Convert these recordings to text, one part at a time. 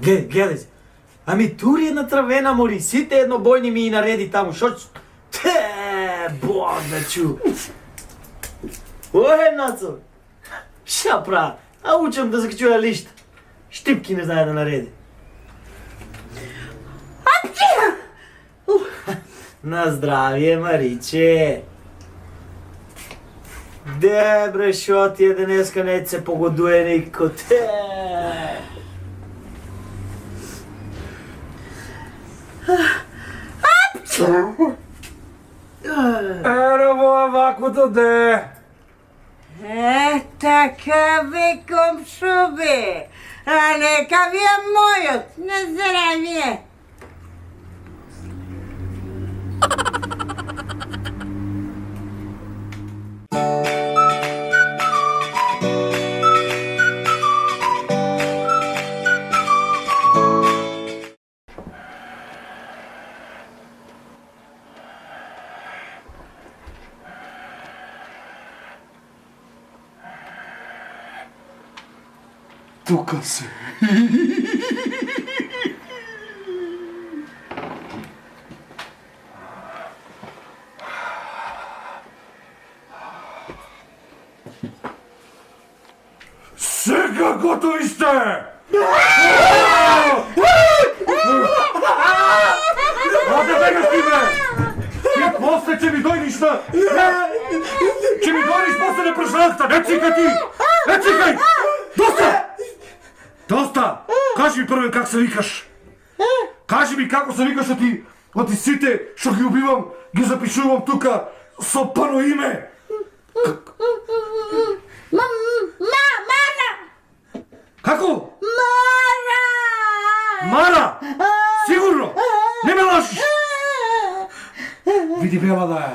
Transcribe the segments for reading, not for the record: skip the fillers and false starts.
гледай се. Ами тури една травена мори, сите еднобойни ми и нареди таму, шо... Богдачу! Ое, нацо! Ша правя? А учам да закачуя лища. Щипки не знае да нареди. На здравие, Мариче! Де, бре, шо ти е денеска не се погодуе нико, те! Ераво, вакото де! Така бе, комшо бе! А нека ви е мојот, на здравие! Тука се. Сега готови сте! Оде бегаш ти, бе! Ти после ќе ми дојдиш на... Ќе ми дојдиш после на прашалката! Не чикай ти! Не чикай! Доста! Доста! Кажи ми првен как се викаш! Кажи ми како се викаш оти сите што ги убивам, ги запишувам тука со пано име! Мара! Како? Мара! Мара! Сигурно! Не ме лажиш! Види бела да е.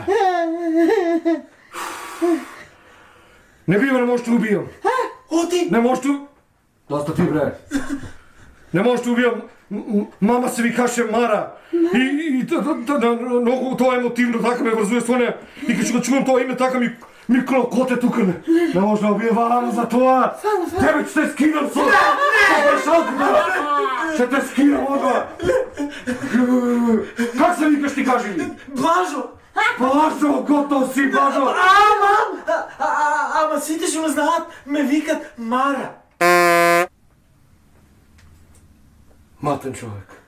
Не бива, не можеш да убијам. Оти! Не можеш да... Доста ти, бре. Не можеш да убијам. Мама се викаше Мара. И многу тоа емотивно така ме врзуе со неја. И кога ќе го чувам тоа име, така ми коте тука. Не може да убијам Ама за тоа. Тебе ќе те скинам со прашалката. Ќе те скинам одма. Как се викаш ти, кажи ми? Блажо! Блажо, готов си, Блажо! Ама сите што ме знаат, ме викат Мара. Матен човек.